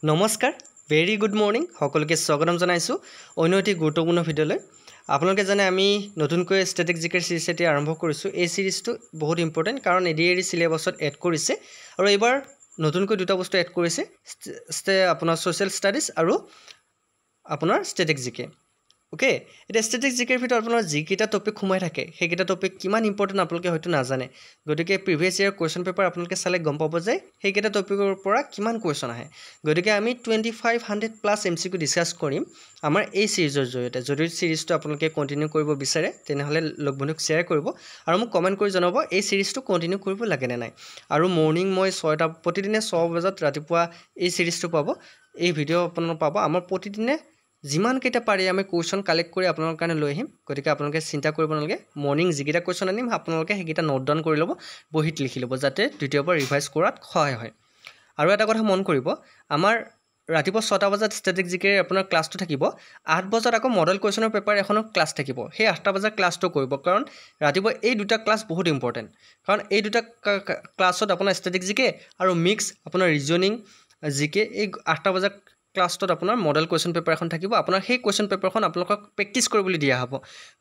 নমস্কাৰ very good morning সকলোকে স্বাগতম জনাইছোঁ অন্য এটি গুৰুত্বপূৰ্ণ ভিডিঅ'লৈ আপোনালোকে জানে আমি নতুনকৈ ষ্টেটিক জিকেৰ সিৰিজ এটি আৰম্ভ কৰিছোঁ এই সিৰিজটো বহুত ইম্পৰ্টেণ্ট কাৰণ এডিএৰি সিলেবাছত এড কৰিছে আৰু এইবাৰ নতুনকৈ দুটা বস্তু এড কৰিছে আপোনাৰ সোশ্যাল ষ্টাডিজ আৰু আপোনাৰ ষ্টেটিক জিকে ওকে এটা ষ্টেটিক জিকেৰ ভিতৰত আপোনাৰ যিকেইটা টপিক সোমাই থাকে সেইকেইটা টপিক কিমান ইম্পৰ্টেণ্ট আপোনালোকে হয়তো নাজানে গতিকে প্ৰিভিয়াছ ইয়াৰ কুৱেশ্যন পেপাৰ আপোনালোকে চালে গম পাব যে সেইকেইটা টপিকৰ পৰা কিমান কুৱেশ্যন আহে গতিকে আমি 2500 প্লাছ MCQ ডিছকাছ কৰিম আমাৰ এই সিৰিজৰ জৰিয়তে যদি সিৰিজটো আপোনালোকে কণ্টিনিউ কৰিব বিচাৰে তেনেহ'লে লগ বন্ধুক শ্বেয়াৰ কৰিব আৰু মোক কমেণ্ট কৰি জনাব এই সিৰিজটো কণ্টিনিউ কৰিব লাগে নে নাই আৰু মৰ্নিং মই 6টা প্ৰতিদিনে 6 বজাত ৰাতিপুৱা এই সিৰিজটো পাব এই ভিডিঅ' আপোনালোকে পাব আমাৰ প্ৰতিদিনে যিমান কেইটা পাৰি আমি কুৱেশ্যন কালেক্ট কৰি আপোনালোকৰ কাৰণে লৈ আহিম গতিকে আপোনালোকে চিন্তা কৰিব নালাগে মৰ্নিং যিকেইটা কুৱেশ্যন আনিম আপোনালোকে সেইকেইটা নোট ডাউন কৰি ল'ব বহীত লিখি ল'ব যাতে দ্বিতীয়বাৰ ৰিভাইজ কৰাত সহায় হয় আৰু এটা কথা মন কৰিব আমাৰ ৰাতিপুৱা 6টা বজাত ষ্টেটিক জিকেৰ আপোনাৰ ক্লাছটো থাকিব 8 বজাত আকৌ মডেল কুৱেশ্যনৰ পেপাৰ এখনৰ ক্লাছ থাকিব সেই 8টা বজাৰ ক্লাছটো কৰিব কাৰণ ৰাতিপুৱা এই দুটা ক্লাছ বহুত ইম্পৰ্টেণ্ট কাৰণ এই দুটা ক্লাছত আপোনাৰ ষ্টেটিক জিকে আৰু মিক্স আপোনাৰ ৰিজনিং জিকে এই 8টা বজাৰ ক্লাছটোত আপোনাৰ মডেল কুৱেশ্যন পেপাৰ এখন থাকিব আপোনাৰ সেই কুৱেশ্যন পেপাৰখন আপোনালোকক প্ৰেক্টিছ কৰিবলৈ দিয়া হ'ব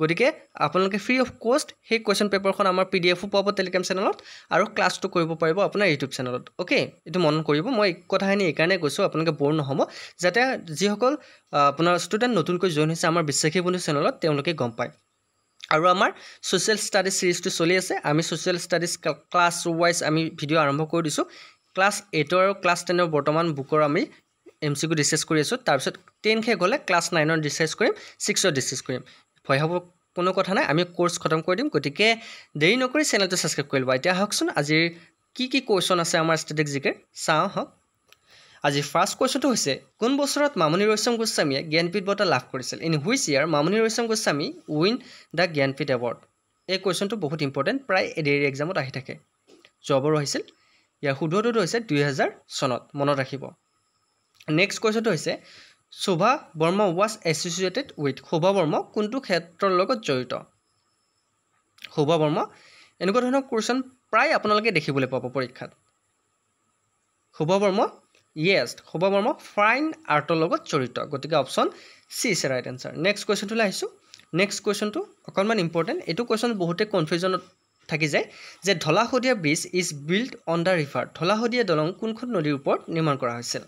গতিকে আপোনালোকে ফ্ৰী অফ কষ্ট সেই কুৱেশ্যন পেপাৰখন আমাৰ PDFও পাব টেলিগ্ৰাম চেনেলত আৰু ক্লাছটো কৰিব পাৰিব আপোনাৰ ইউটিউব চেনেলত ওকে এইটো মন কৰিব মই এই কথাখিনি এইকাৰণে কৈছোঁ আপোনালোকে বৰ নহ'ব যাতে যিসকল আপোনাৰ ষ্টুডেণ্ট নতুনকৈ জইন হৈছে আমাৰ বিশ্বাসী বন্ধু চেনেলত তেওঁলোকে গম পায় আৰু আমাৰ সোশ্যাল ষ্টাডিজ সিৰিজটো চলি আছে আমি সোশ্যাল ষ্টাডিজ ক্লাছ ৱাইজ আমি ভিডিঅ' আৰম্ভ কৰি দিছোঁ ক্লাছ 8 আৰু ক্লাছ 10 বৰ্তমান বুকৰ আমি MCQ ডিছকাছ কৰি আছোঁ তাৰপিছত 10 শেষ হ'লে ক্লাছ 9 ডিছকাছ কৰিম 6 ডিছকাছ কৰিম ভয় হ'ব কোনো কথা নাই আমি কোৰ্ছ খতম কৰি দিম গতিকে দেৰি নকৰি চেনেলটো ছাবস্ক্ৰাইব কৰি ল'ব এতিয়া আহকচোন আজিৰ কি কুৱেশ্যন আছে আমাৰ ষ্টেটিক জিকেৰ চাওঁ হওক আজি ফাৰ্ষ্ট কুৱেশ্যনটো হৈছে কোন বছৰত মামণি ৰয়ছম গোস্বামীয়ে জ্ঞানপীঠ বঁটা লাভ কৰিছিল in which year Mamoni Raisom Goswami win the Jnanpith award এই কুৱেশ্যনটো বহুত ইম্পৰ্টেণ্ট প্ৰায় এডিএৰি এক্সামত আহি থাকে যোৱাবাৰো আহিছিল ইয়াৰ শুদ্ধটোতো হৈছে 2000 চনত মনত ৰাখিব নেক্সট কুৱেশ্যনটো হৈছে শোভা বৰ্মা ৱাজ এছ'চিয়েটেড উইথ শোভা বৰ্মা কোনটো ক্ষেত্ৰৰ লগত জড়িত শোভা বৰ্মা এনেকুৱা ধৰণৰ কুৱেশ্যন প্ৰায় আপোনালোকে দেখিবলৈ পাব পৰীক্ষাত শোভা বৰ্মা য়েছ শোভা বৰ্মা ফাইন আৰ্টৰ লগত জড়িত গতিকে option C is right answer next কুৱেশ্যনটোলৈ আহিছোঁ নেক্সট কুৱেশ্যনটো অকণমান ইম্পৰ্টেণ্ট এইটো কুৱেশ্যন বহুতে কনফিউজনত থাকি যায় যে Dhola Sadiya bridge is build on the river Dhola Sadiya দলং কোনখন নদীৰ ওপৰত নিৰ্মাণ কৰা হৈছিল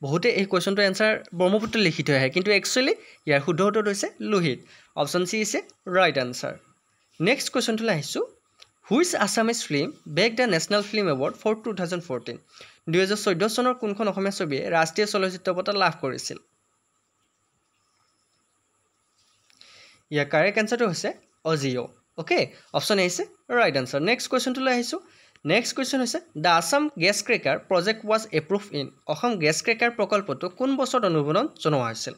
বহুতে এই কুৱেশ্যনটো এনচাৰ ব্ৰহ্মপুত্ৰ লিখি থৈ আহে কিন্তু একচুৱেলি ইয়াৰ শুদ্ধ উত্তৰটো হৈছে Lohit option C is a right answer next কুৱেশ্যনটোলৈ আহিছোঁ which Assamese film bag the national film award for 2014 2014 চনৰ কোনখন অসমীয়া ছবিয়ে ৰাষ্ট্ৰীয় চলচ্চিত্ৰ বঁটা লাভ কৰিছিল ইয়াৰ কাৰেক্ট এনচাৰটো হৈছে অজিঅ' অ'কে অপশ্যন এ হৈছে ৰাইট এনচাৰ নেক্সট কুৱেশ্যনটোলৈ আহিছোঁ নেক্সট কুৱেশ্যন হৈছে the Assam gas cracker project was approve in Assam gas cracker প্ৰকল্পটো কোন বছৰত অনুমোদন জনোৱা হৈছিল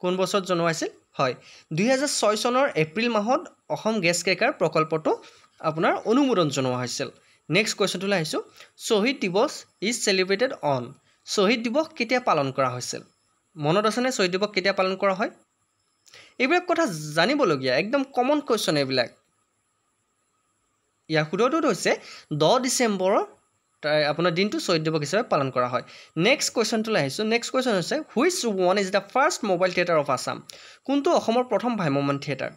কোন বছৰত জনোৱা হৈছিল হয় 2006 চনৰ এপ্ৰিল মাহত অসম গেছ ক্ৰেকাৰ প্ৰকল্পটো আপোনাৰ অনুমোদন জনোৱা হৈছিল নেক্সট কুৱেশ্যনটোলৈ আহিছোঁ শ্বহীদ দিৱস ইজ চেলিব্ৰেটেড অন শ্বহীদ দিৱস কেতিয়া পালন কৰা হৈছিল মনত আছেনে শ্বহীদ দিৱস কেতিয়া পালন কৰা হয় এইবিলাক কথা জানিবলগীয়া একদম কমন কুৱেশ্যন এইবিলাক ইয়াৰ শুদ্ধটোতো হৈছে 10 ডিচেম্বৰৰ আপোনাৰ দিনটো শ্বহীদ দিৱস হিচাপে পালন কৰা হয় নেক্সট কুৱেশ্যনটোলৈ আহিছোঁ নেক্সট কুৱেশ্যন হৈছে which one is the first mobile theatre of Assam কোনটো অসমৰ প্ৰথম ভ্ৰাম্যমাণ থিয়েটাৰ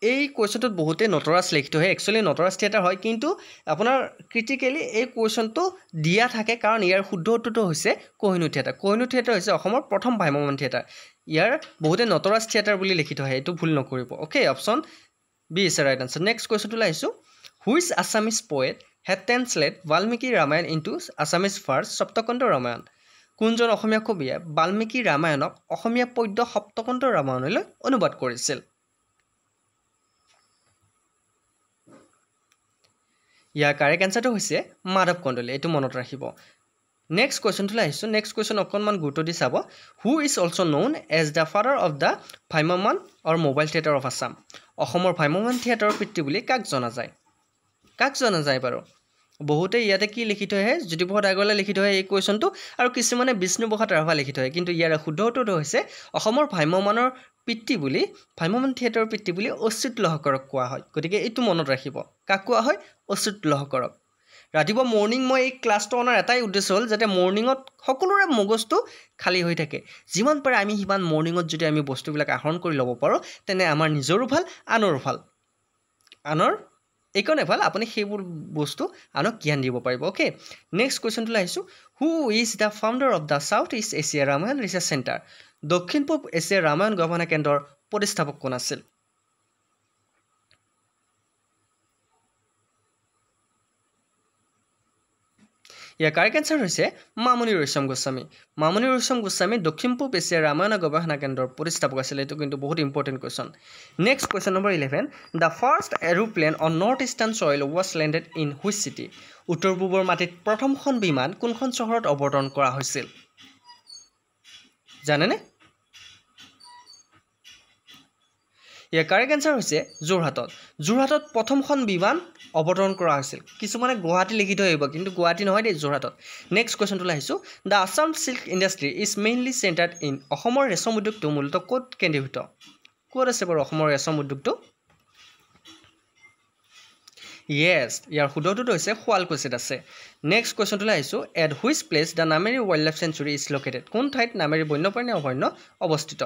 এই কুৱেশ্যনটোত বহুতে নটৰাজ লিখি থৈ আহে একচুৱেলি নটৰাজ থিয়েটাৰ হয় কিন্তু আপোনাৰ ক্ৰিটিকেলি এই কুৱেশ্যনটো দিয়া থাকে কাৰণ ইয়াৰ শুদ্ধ উত্তৰটো হৈছে কোহিনুৰ থিয়েটাৰ হৈছে অসমৰ প্ৰথম ভ্ৰাম্যমাণ থিয়েটাৰ ইয়াৰ বহুতে নটৰাজ থিয়েটাৰ বুলি লিখি থৈ আহে এইটো ভুল নকৰিব okay option B is right answer next কুৱেশ্যনটোলৈ আহিছোঁ which Assamese poet had translate Valmiki Ramayana into Assamese verse Saptakanda Ramayana কোনজন অসমীয়া কবিয়ে বাল্মীকি ৰামায়ণক অসমীয়া পদ্য সপ্তকণ্ড ৰামায়ণলৈ অনুবাদ কৰিছিল ইয়াৰ কাৰেক্ট এনচাৰটো হৈছে মাধৱ কন্দলী এইটো মনত ৰাখিব নেক্সট কুৱেশ্যনটোলৈ আহিছোঁ নেক্সট কুৱেশ্যন অকণমান গুৰুত্ব দি চাব who is also' known as the father of the ভ্ৰাম্যমাণ or mobile theatre of Assam অসমৰ ভ্ৰাম্যমাণ থিয়েটাৰৰ পিতৃ বুলি কাক জনা যায় বাৰু বহুতে ইয়াতে কি লিখি থৈ আহে জ্যোতিপ্ৰসাদ আগৰৱালাই লিখি থৈ আহে এই কুৱেশ্যনটো আৰু কিছুমানে বিষ্ণুপ্ৰসাদ ৰাভা লিখি থৈ আহে কিন্তু ইয়াৰ শুদ্ধ উত্তৰটো হৈছে অসমৰ ভ্ৰাম্যমাণৰ পিতৃ বুলি ভ্ৰাম্যমাণ থিয়েটাৰৰ পিতৃ বুলি অচ্যুত লহকৰক কোৱা হয় গতিকে এইটো মনত ৰাখিব কাক কোৱা হয় অচ্যুত লহকৰক ৰাতিপুৱা মৰ্নিং মই এই ক্লাছটো অনাৰ এটাই উদ্দেশ্য হ'ল যাতে মৰ্নিঙত সকলোৰে মগজটো খালী হৈ থাকে যিমান পাৰে আমি সিমান মৰ্নিঙত যদি আমি বস্তুবিলাক আহৰণ কৰি ল'ব পাৰোঁ তেনে আমাৰ নিজৰো ভাল আনৰো ভাল আনৰ এইকাৰণে ভাল আপুনি সেইবোৰ বস্তু আনক জ্ঞান দিব পাৰিব অ'কে নেক্সট কুৱেশ্যনটোলৈ আহিছোঁ who is the founder of the South East Asia Ramayana research centre দক্ষিণ পূব এছিয়াৰ ৰামায়ণ গৱেষণা কেন্দ্ৰৰ প্ৰতিষ্ঠাপক কোন আছিল ইয়াৰ কাৰেক্ট এনচাৰ হৈছে মামণি ৰয়ছম গোস্বামী মামণি ৰয়ছম গোস্বামী দক্ষিণ পূব এছিয়াৰ ৰামায়ণ গৱেষণা কেন্দ্ৰৰ প্ৰতিষ্ঠাপক আছিল এইটো কিন্তু বহুত important question next question number 11 the first aeroplane on north eastern soil was landed in which city উত্তৰ পূবৰ মাটিত প্ৰথমখন বিমান কোনখন চহৰত অৱতৰণ কৰা হৈছিল জানেনে ইয়াৰ কাৰেক্ট এনচাৰ হৈছে যোৰহাটত প্ৰথমখন বিমান অৱতৰণ কৰা হৈছিল কিছুমানে গুৱাহাটী লিখি থৈ আহিব কিন্তু গুৱাহাটী নহয় দেই যোৰহাটত নেক্সট কুৱেশ্যনটোলৈ আহিছোঁ the Assam silk industry is mainly centred in অসমৰ ৰেচম উদ্যোগটো মূলতঃ ক'ত কেন্দ্ৰীভূত ক'ত আছে বাৰু অসমৰ ৰেচম উদ্যোগটো য়েছ ইয়াৰ শুদ্ধটোতো হৈছে শুৱালকুছিত আছে নেক্সট কুৱেশ্যনটোলৈ আহিছোঁ at which place the Nameri wild life century is located কোন ঠাইত নামেৰি বন্যপ্ৰাণী অভয়াৰণ্য অৱস্থিত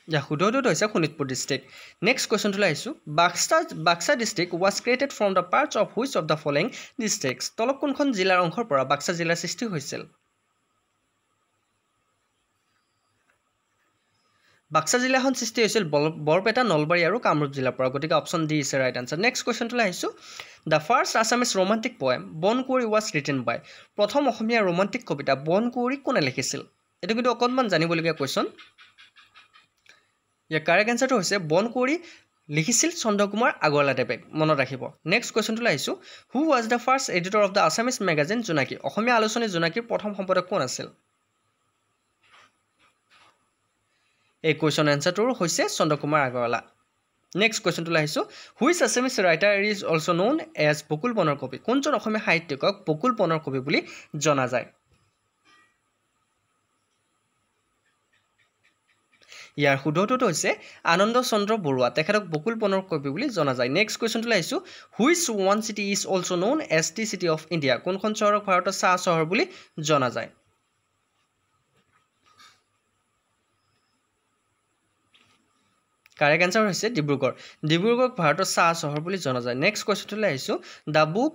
ইয়াৰ শুদ্ধটোতো হৈছে শোণিতপুৰ ডিষ্ট্ৰিক্ট নেক্সট কুৱেশ্যনটোলৈ আহিছোঁ Baksa district was created from the parts of which of the following districts তলত কোনখন জিলাৰ অংশৰ পৰা বাক্সা জিলাৰ সৃষ্টি হৈছিল বাক্সা জিলাখন সৃষ্টি হৈছিল বৰপেটা নলবাৰী আৰু কামৰূপ জিলাৰ পৰা গতিকে option D is right answer next কুৱেশ্যনটোলৈ আহিছোঁ the first Assamese romantic poem Bon Kuwori was written বাই প্ৰথম অসমীয়া ৰোমান্টিক কবিতা বন কুঁৱৰী কোনে লিখিছিল এইটো কিন্তু অকণমান জানিবলগীয়া কুৱেশ্যন ইয়াৰ কাৰেক্ট এনচাৰটো হৈছে বন কুঁৱৰী লিখিছিল চন্দ্ৰকুমাৰ আগৰৱালাদেৱে মনত ৰাখিব নেক্সট কুৱেশ্যনটোলৈ আহিছোঁ who was the first editor of the Assamese magazine Jonaki Asomiya আলোচনী জোনাকীৰ প্ৰথম সম্পাদক কোন আছিল এই কুৱেশ্যন এনচাৰটোৰ হৈছে চন্দ্ৰকুমাৰ আগৰৱালা নেক্সট কুৱেশ্যনটোলৈ আহিছোঁ which Assamese writer is also' known as Bakul বনৰ কবি কোনজন অসমীয়া সাহিত্যিকক বকুল বনৰ কবি বুলি জনা যায় ইয়াৰ শুদ্ধটোতো হৈছে আনন্দ চন্দ্ৰ বৰুৱা তেখেতক বকুল বনৰ কবি বুলি জনা যায় নেক্সট কুৱেশ্যনটোলৈ আহিছোঁ which one city is also' known as tea city of India কোনখন চহৰক ভাৰতৰ চাহ চহৰ বুলি জনা যায় কাৰেক্ট এনচাৰ হৈছে ডিব্ৰুগড়ক ভাৰতৰ চাহ চহৰ বুলি জনা যায় নেক্সট কুৱেশ্যনটোলৈ আহিছোঁ দ্য বুক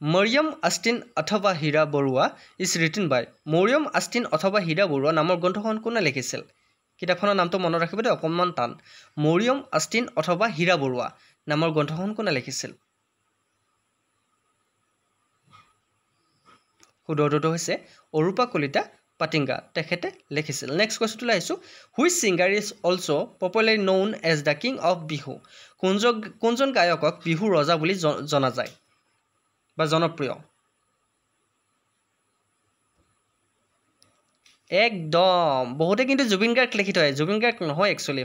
মৰিয়ম আষ্টিন অথবা Hira Barua is written by Mariam Austin অথবা হীৰা বৰুৱা নামৰ গ্ৰন্থখন কোনে লিখিছিল কিতাপখনৰ নামটো মনত ৰাখিব দেই অকণমান টান মৰিয়ম আষ্টিন অথবা হীৰা বৰুৱা নামৰ গ্ৰন্থখন কোনে লিখিছিল শুদ্ধটো হৈছে অৰূপা কলিতা পাটিংগা তেখেতে লিখিছিল নেক্সট কুৱেশ্যনটোলৈ আহিছোঁ which singer is also' popularly known as the king of Bihu কোনজন গায়কক বিহু ৰজা বুলি জনা যায় বা জনপ্ৰিয় একদম বহুতে কিন্তু জুবিন গাৰ্গ লিখি থয় জুবিন গাৰ্গ নহয় একচুৱেলি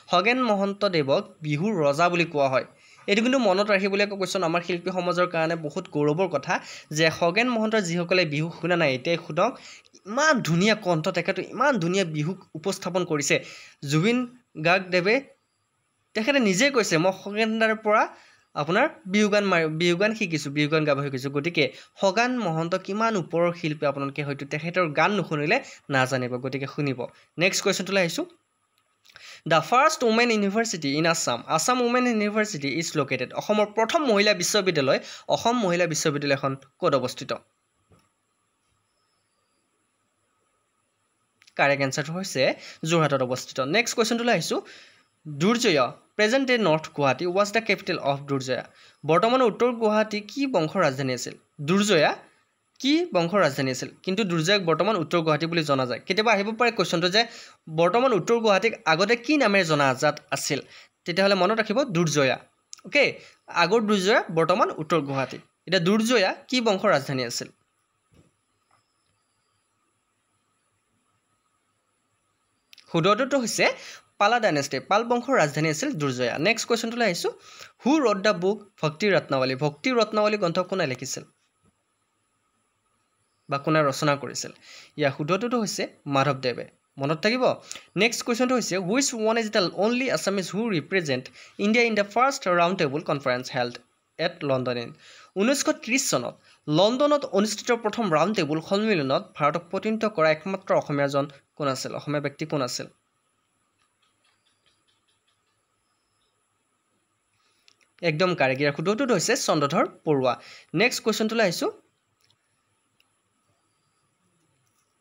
খগেন মহন্তদেৱক বিহুৰ ৰজা বুলি কোৱা হয় এইটো কিন্তু মনত ৰাখিবলগীয়া কুৱেশ্যন আমাৰ শিল্পী সমাজৰ কাৰণে বহুত গৌৰৱৰ কথা যে খগেন মহন্তৰ যিসকলে বিহু শুনা নাই এতিয়াই শুনক ইমান ধুনীয়া কণ্ঠ তেখেতে ইমান ধুনীয়া বিহু উপস্থাপন কৰিছে জুবিন গাৰ্গদেৱে তেখেতে নিজে কৈছে মই খগেনদাৰ পৰা আপোনাৰ বিহু গান শিকিছোঁ বিহু গান গাব শিকিছোঁ গতিকে খগেন মহন্ত কিমান ওপৰৰ শিল্পী আপোনালোকে হয়তো তেখেতৰ গান নুশুনিলে নাজানিব গতিকে শুনিব নেক্সট কুৱেশ্যনটোলৈ আহিছোঁ the first women university in Assam women university is located অসমৰ প্ৰথম মহিলা বিশ্ববিদ্যালয় অসম মহিলা বিশ্ববিদ্যালয়খন ক'ত অৱস্থিত কাৰেক্ট এনচাৰটো হৈছে যোৰহাটত অৱস্থিত নেক্সট কুৱেশ্যনটোলৈ আহিছোঁ Durjay present day north Guwahati was the capital of Durjaya বৰ্তমানৰ উত্তৰ গুৱাহাটী কি বংশৰ ৰাজধানী আছিল দুৰ্জয়া কি বংশৰ ৰাজধানী আছিল কিন্তু দুৰ্জয়ক বৰ্তমান উত্তৰ গুৱাহাটী বুলি জনা যায় কেতিয়াবা আহিব পাৰে কুৱেশ্যনটো যে বৰ্তমান উত্তৰ গুৱাহাটীক আগতে কি নামেৰে জনাজাত আছিল তেতিয়াহ'লে মনত ৰাখিব দুৰ্জয়া অ'কে আগৰ দুৰ্জয়া বৰ্তমান উত্তৰ গুৱাহাটী এতিয়া দুৰ্জয়া কি বংশৰ ৰাজধানী আছিল শুদ্ধটো হৈছে পালা ডাইনেষ্টি পাল বংশৰ ৰাজধানী আছিল দুৰ্জয়া নেক্সট কুৱেশ্যনটোলৈ আহিছোঁ হু ৰট দ্য বুক ভক্তি ৰত্নাৱলী গ্ৰন্থ কোনে লিখিছিল বা কোনে ৰচনা কৰিছিল ইয়াৰ শুদ্ধটোতো হৈছে মাধৱদেৱে মনত থাকিব নেক্সট কুৱেশ্যনটো হৈছে which one is the only Assamese who represent India in the first round table conference held at London in 1930 চনত লণ্ডনত অনুষ্ঠিত প্ৰথম ৰাউণ্ড টেবুল সন্মিলনত ভাৰতক প্ৰতিনিধিত্ব কৰা একমাত্ৰ অসমীয়াজন কোন আছিল অসমীয়া ব্যক্তি কোন আছিল একদম কাৰেক্ট ইয়াৰ শুদ্ধটো হৈছে চন্দ্ৰধৰ বৰুৱা নেক্সট কুৱেশ্যনটোলৈ আহিছোঁ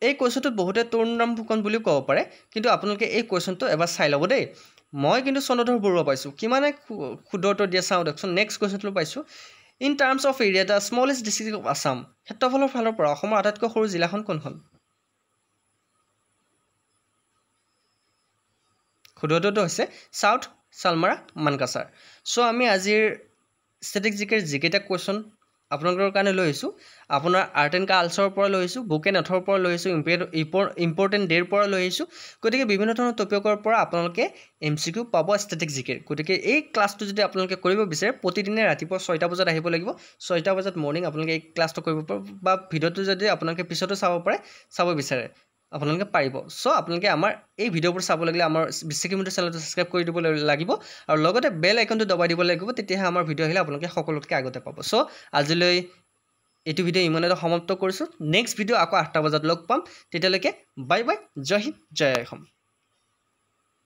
এই কুৱেশ্যনটোত বহুতে তৰুণৰাম ফুকন বুলিও ক'ব পাৰে কিন্তু আপোনালোকে এই কুৱেশ্যনটো এবাৰ চাই ল'ব দেই মই কিন্তু চন্দ্ৰধৰ বৰুৱা পাইছোঁ কিমানে শুদ্ধ উত্তৰ দিয়া চাওঁ দেখোন নেক্সট কুৱেশ্যনটো পাইছোঁ in terms of area the smallest district of Assam ক্ষেত্ৰফলৰ ফালৰ পৰা অসমৰ আটাইতকৈ সৰু জিলাখন কোনখন শুদ্ধটো হৈছে চাউথ চালমাৰা মানকাছাৰ চ' আমি আজিৰ ষ্টেটিক জিকেৰ যিকেইটা কুৱেশ্যন আপোনালোকৰ কাৰণে লৈ আহিছোঁ আপোনাৰ আৰ্ট এণ্ড কালচাৰৰ পৰা লৈ আহিছোঁ বুক এণ্ড অথৰৰ পৰা লৈ আহিছোঁ ইম্পৰ্টেণ্ট ডেৰ পৰা লৈ আহিছোঁ গতিকে বিভিন্ন ধৰণৰ টপিকৰ পৰা আপোনালোকে MCQ পাব ষ্টেটিক জিকেৰ গতিকে এই ক্লাছটো যদি আপোনালোকে কৰিব বিচাৰে প্ৰতিদিনে ৰাতিপুৱা 6টা বজাত আহিব লাগিব 6টা বজাত মৰ্ণিং আপোনালোকে এই ক্লাছটো কৰিব বা ভিডিঅ'টো যদি আপোনালোকে পিছতো চাব পাৰে চাব বিচাৰে আপোনালোকে পাৰিব চ' আপোনালোকে আমাৰ এই ভিডিঅ'বোৰ চাব লাগিলে আমাৰ বিশ্বকিমিটো চেনেলটো ছাবস্ক্ৰাইব কৰি দিব লাগিব আৰু লগতে বেল আইকনটো দবাই দিব লাগিব তেতিয়াহে আমাৰ ভিডিঅ' আহিলে আপোনালোকে সকলোতকৈ আগতে পাব চ' আজিলৈ এইটো ভিডিঅ' ইমানতে সমাপ্ত কৰিছোঁ নেক্সট ভিডিঅ' আকৌ 8টা বজাত লগ পাম তেতিয়ালৈকে বাই বাই জয় হিন্দ জয় অসম